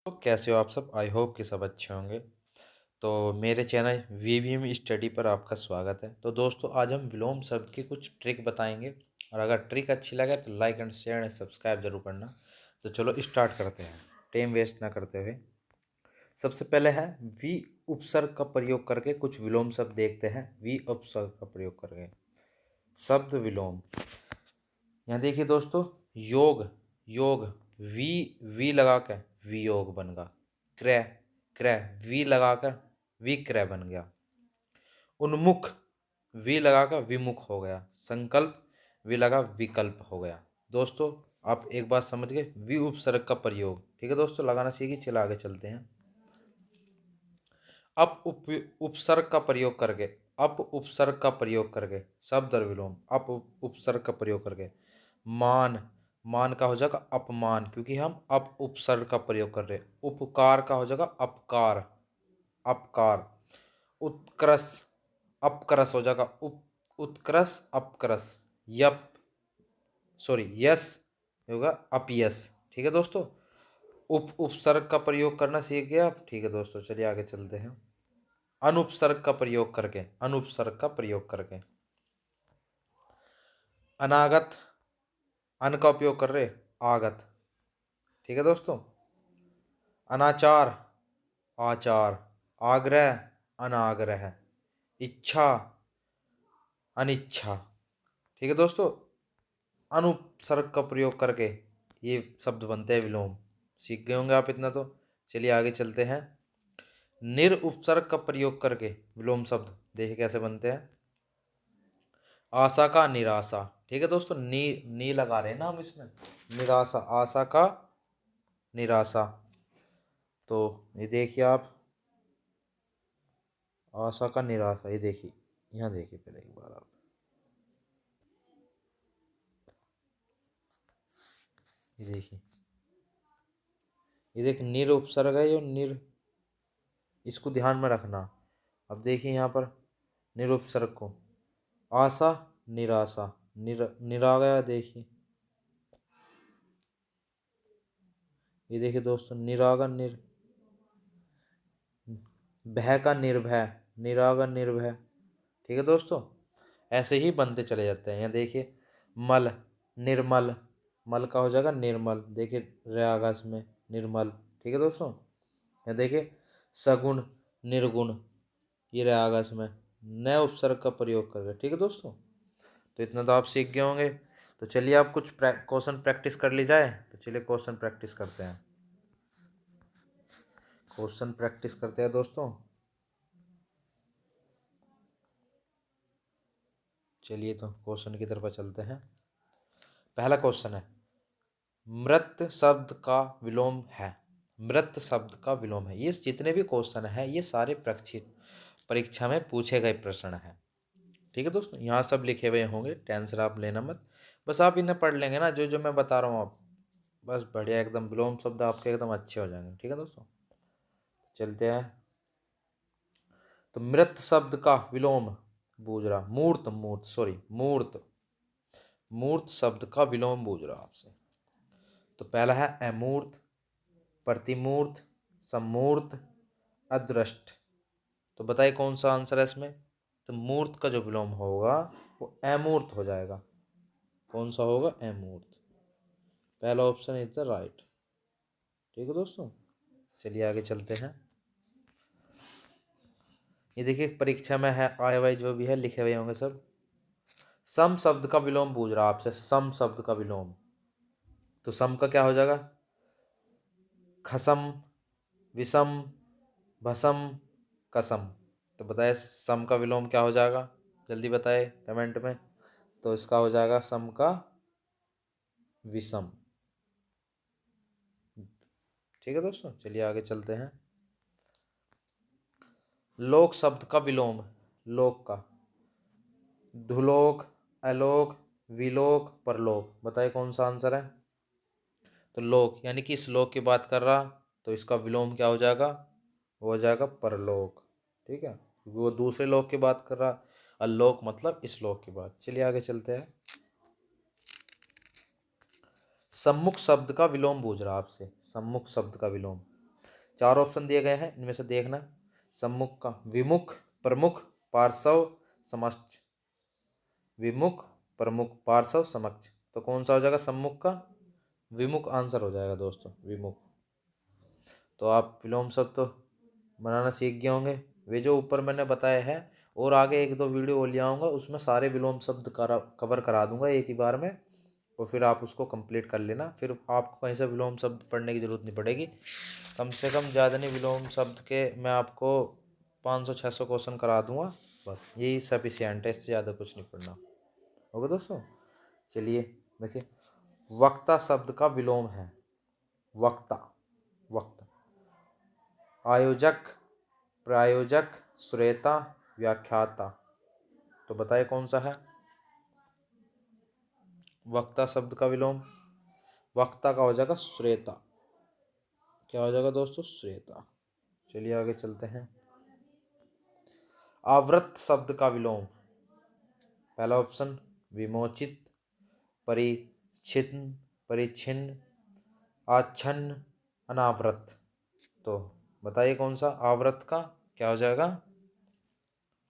तो कैसे हो आप सब? आई होप कि सब अच्छे होंगे। तो मेरे चैनल वीवीएम स्टडी पर आपका स्वागत है। तो दोस्तों, आज हम विलोम शब्द की कुछ ट्रिक बताएंगे, और अगर ट्रिक अच्छी लगे तो like and share and subscribe जरूर करना। तो चलो स्टार्ट करते हैं, टाइम वेस्ट ना करते हुए। सबसे पहले है वी उपसर्ग का प्रयोग करके कुछ विलोम शब्द देखते हैं। वी उपसर्ग का प्रयोग करके शब्द विलोम। यहाँ देखिए दोस्तों, योग योग, वी लगा कर वियोग बन गया। क्रय क्रय, वी लगा कर विक्रय बन गया। उन्मुख, वी लगा कर विमुख हो गया। संकल्प, वी लगा विकल्प हो गया। दोस्तों, आप एक बात समझ गए, वि उपसर्ग का प्रयोग। ठीक है दोस्तों, लगाना सीखिए। चला आगे चलते हैं। उपसर्ग का प्रयोग करके उपसर्ग का प्रयोग करके शब्द और विलोम। उपसर्ग का प्रयोग करके मान, मान का हो जाएगा अपमान, क्योंकि हम उपसर्ग का प्रयोग कर रहे हैं। उपकार का हो जाएगा अपकार, अपकार। उत्कर्ष, अपकर्ष हो जाएगा उत्कर्ष अपकर्ष। यप सॉरी यस होगा अपयस। ठीक है दोस्तों, उपसर्ग का प्रयोग करना सीख गए आप। ठीक है दोस्तों, चलिए आगे चलते हैं। अनुपसर्ग का प्रयोग करके अनुपसर्ग का प्रयोग करके अनागत, अन का उपयोग कर रहे आगत। ठीक है दोस्तों। अनाचार, आचार। आग्रह, अनाग्रह। इच्छा, अनिच्छा। ठीक है दोस्तों, अनुपसर्ग का प्रयोग करके ये शब्द बनते हैं विलोम। सीख गए होंगे आप इतना तो। चलिए आगे चलते हैं। निरुपसर्ग का प्रयोग करके विलोम शब्द देखिए कैसे बनते हैं। आशा का निराशा। ठीक है दोस्तों, नी लगा रहे हैं ना हम इसमें। निराशा, आशा का निराशा। तो ये देखिए आप, आशा का निराशा। ये देखिए, यहाँ देखिए पहले एक बार आप। ये देखिए, ये देखिए निर उपसर्ग है, ये निर, इसको ध्यान में रखना। अब देखिए यहाँ पर निरुपसर्ग को, आशा निराशा, निरा गया। देखिए, ये देखिए दोस्तों, निरागा निर, भय का निर्भय, निरागा निर्भय। ठीक है दोस्तों, ऐसे ही बनते चले जाते हैं। यहाँ देखिए, मल, निर्मल। मल का हो जाएगा निर्मल। देखिए प्रयागस में निर्मल। ठीक है दोस्तों। यहाँ देखिए सगुण, निर्गुण। ये प्रयागस में नए उपसर्ग का प्रयोग कर रहे हैं। ठीक है दोस्तों, तो इतना तो आप सीख गए होंगे। तो चलिए आप कुछ क्वेश्चन प्रैक्टिस कर ली जाए। तो चलिए क्वेश्चन प्रैक्टिस करते हैं। क्वेश्चन प्रैक्टिस करते हैं दोस्तों। चलिए तो क्वेश्चन की तरफ चलते हैं। पहला क्वेश्चन है, मृत शब्द का विलोम है। मृत शब्द का विलोम है। ये जितने भी क्वेश्चन है ये सारे परीक्षा में पूछे गए प्रश्न हैं। ठीक है दोस्तों, यहाँ सब लिखे हुए होंगे, टेंशन आप लेना मत। बस आप इन्हें पढ़ लेंगे ना, जो जो मैं बता रहा हूँ आप, बस बढ़िया एकदम विलोम शब्द आपके एकदम अच्छे हो जाएंगे। ठीक है दोस्तों, चलते हैं। तो मृत शब्द का विलोम, बूझ रहा मूर्त, मूर्त सॉरी मूर्त, मूर्त शब्द का विलोम बूझ रहा आपसे। तो पहला है अमूर्त, प्रतिमूर्त, समूर्त, अदृष्ट। तो बताइए कौन सा आंसर है इसमें। तो मूर्त का जो विलोम होगा वो अमूर्त हो जाएगा। कौन सा होगा? अमूर्त। पहला ऑप्शन इज द राइट। ठीक है दोस्तों, चलिए आगे चलते हैं। ये देखिए परीक्षा में है, आए हुए जो भी है लिखे हुए होंगे सब। सम शब्द का विलोम पूछ रहा आपसे, सम शब्द का विलोम। तो सम का क्या हो जाएगा? खसम, विषम, भसम, कसम। तो बताए सम का विलोम क्या हो जाएगा? जल्दी बताए कमेंट में। तो इसका हो जाएगा सम का विषम। ठीक है दोस्तों, चलिए आगे चलते हैं। लोक शब्द का विलोम, लोक का, धुलोक, अलोक, विलोक, परलोक। बताइए कौन सा आंसर है। तो लोक यानी कि श्लोक की बात कर रहा, तो इसका विलोम क्या हो जाएगा? वो हो जाएगा परलोक। ठीक है, वो दूसरे लोक की बात कर रहा, अलोक मतलब इस लोक की बात। चलिए आगे चलते हैं। सम्मुख शब्द का विलोम पूछ रहा आपसे, सम्मुख शब्द का विलोम। 4 ऑप्शन दिए गए हैं, इनमें से देखना। सम्मुख का विमुख, प्रमुख, पार्श्व, समक्ष। विमुख, प्रमुख, पार्श्व, समक्ष। तो कौन सा हो जाएगा सम्मुख का? विमुख आंसर हो जाएगा दोस्तों, विमुख। तो आप विलोम शब्द तो बनाना सीख गए होंगे। वे जो ऊपर मैंने बताया है, और आगे 1-2 वीडियो और ले आऊँगा, उसमें सारे विलोम शब्द कवर करा दूंगा एक ही बार में, और फिर आप उसको कंप्लीट कर लेना। फिर आपको कहीं से विलोम शब्द पढ़ने की ज़रूरत नहीं पड़ेगी। कम से कम ज़्यादा नहीं, विलोम शब्द के मैं आपको 500-600 क्वेश्चन करा दूंगा, बस यही सफिशिएंट है, इससे ज़्यादा कुछ नहीं पढ़ना होगा दोस्तों। चलिए देखिए, वक्ता शब्द का विलोम है वक्ता। वक्ता, आयोजक, प्रायोजक, श्रोता, व्याख्याता। तो बताइए कौन सा है वक्ता शब्द का विलोम? वक्ता का हो जाएगा श्रोता। क्या हो जाएगा दोस्तों? श्रोता। चलिए आगे चलते हैं। आवृत शब्द का विलोम। पहला ऑप्शन विमोचित, परिच्छिन्न, परिच्छिन्न, आच्छन्न, अनावृत। तो बताइए कौन सा आवृत का क्या हो जाएगा?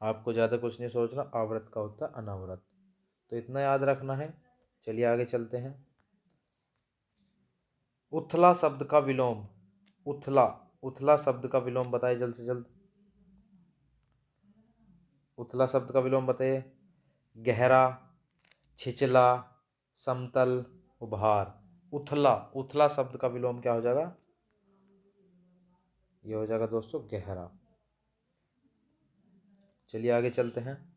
आपको ज़्यादा कुछ नहीं सोचना, आवृत का होता है अनावृत। तो इतना याद रखना है। चलिए आगे चलते हैं। उथला शब्द का विलोम। उथला, उथला शब्द का विलोम बताइए जल्द से जल्द। उथला शब्द का विलोम बताइए। गहरा, छिचला, समतल, उभार। उथला, उथला शब्द का विलोम क्या हो जाएगा? ये हो जाएगा दोस्तों गहरा। चलिए आगे चलते हैं।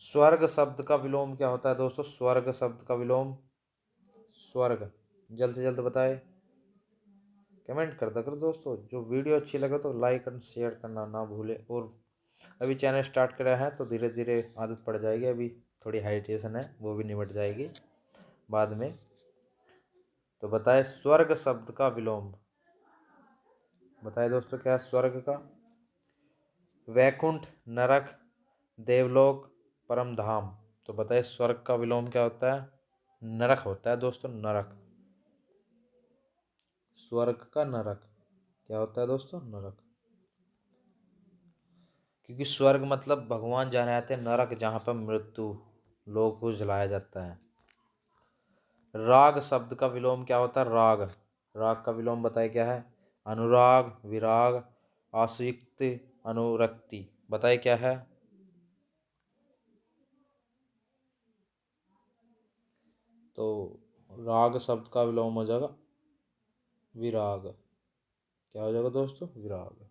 स्वर्ग शब्द का विलोम क्या होता है दोस्तों? स्वर्ग शब्द का विलोम, स्वर्ग, जल्द से जल्द बताए। कमेंट करता करो दोस्तों। जो वीडियो अच्छी लगे तो लाइक एंड शेयर करना ना भूले। और अभी चैनल स्टार्ट करा है तो धीरे धीरे आदत पड़ जाएगी। अभी थोड़ी हाइटेशन है, वो भी निमट जाएगी बाद में। तो बताए स्वर्ग शब्द का विलोम। बताए दोस्तों क्या है स्वर्ग का? वैकुंठ, नरक, देवलोक, परम धाम। तो बताइए स्वर्ग का विलोम क्या होता है? नरक होता है दोस्तों, नरक। स्वर्ग का नरक क्या होता है दोस्तों? नरक। क्योंकि स्वर्ग मतलब भगवान जहाँ रहते हैं, नरक जहाँ पर मृत्यु, लोग को जलाया जाता है। राग शब्द का विलोम क्या होता है? राग, राग का विलोम बताइए क्या है? अनुराग, विराग, आसक्ति, अनुरक्ति। बताइए क्या है? तो राग शब्द का विलोम हो जाएगा विराग। क्या हो जाएगा दोस्तों? विराग।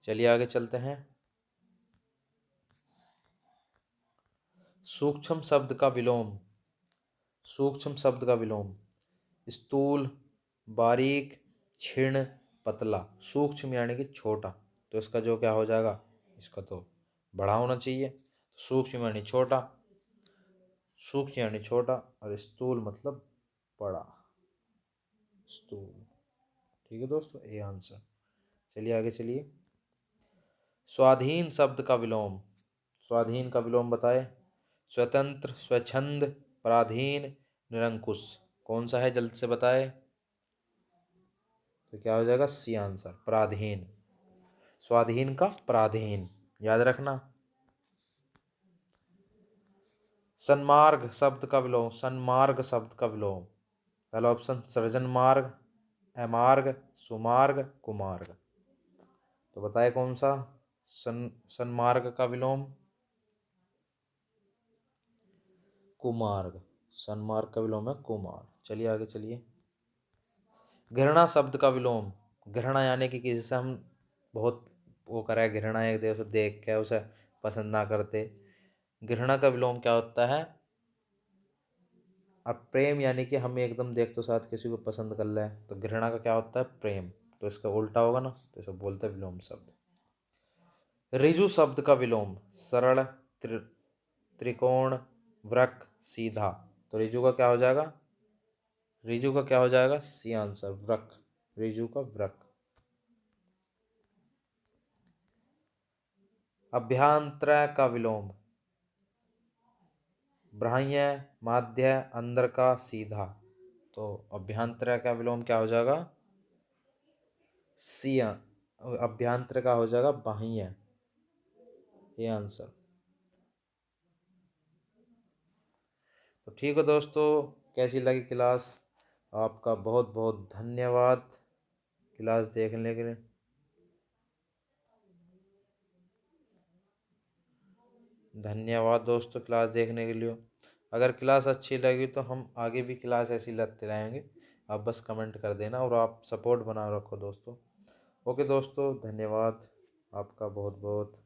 चलिए आगे चलते हैं। सूक्ष्म शब्द का विलोम। सूक्ष्म शब्द का विलोम। स्थूल, बारीक, क्षीण, पतला। सूक्ष्म यानी कि छोटा, तो इसका जो क्या हो जाएगा? इसका तो बड़ा होना चाहिए। सूक्ष्म यानी छोटा, सूक्ष्म यानी छोटा, और स्थूल मतलब बड़ा, स्थूल। ठीक है दोस्तों, ये आंसर। चलिए आगे चलिए। स्वाधीन शब्द का विलोम। स्वाधीन का विलोम बताए। स्वतंत्र, स्वच्छंद, पराधीन, निरंकुश। कौन सा है जल्द से बताए? तो क्या हो जाएगा? सी आंसर, पराधीन। स्वाधीन का पराधीन, याद रखना। सन्मार्ग शब्द का विलोम। सन्मार्ग शब्द का विलोम। पहला ऑप्शन सृजन मार्ग, अमार्ग, सुमार्ग, कुमार्ग। तो बताए कौन सा सन्मार्ग का विलोम? कुमार्ग। सन्मार्ग का विलोम है कुमार। चलिए आगे चलिए। घृणा शब्द का विलोम। घृणा यानी कि किसी से हम बहुत वो करे, घृणा एक देव से देख के उसे पसंद ना करते। घृणा का विलोम क्या होता है? अब प्रेम यानी कि हम एकदम देख तो साथ किसी को पसंद कर ले, तो घृणा का क्या होता है? प्रेम। तो इसका उल्टा होगा ना, तो इसे बोलते हैं विलोम शब्द। ऋजु शब्द का विलोम। सरल, त्रिकोण, वृक्क, सीधा। तो ऋजु का क्या हो जाएगा? ऋजु का क्या हो जाएगा? C answer, वृक्क। ऋजु का वृक्क। अभ्यांतर का विलोम। बाह्य, माध्य, अंदर का, सीधा। तो अभ्यंतर का विलोम क्या हो जाएगा? सी। अभ्यंतर का हो जाएगा बाह्य, ये आंसर। तो ठीक है दोस्तों, कैसी लगी क्लास? आपका बहुत बहुत धन्यवाद क्लास देखने के लिए। धन्यवाद दोस्तों क्लास देखने के लिए। अगर क्लास अच्छी लगी तो हम आगे भी क्लास ऐसी लाते रहेंगे। आप बस कमेंट कर देना और आप सपोर्ट बना रखो दोस्तों। ओके दोस्तों, धन्यवाद आपका बहुत बहुत।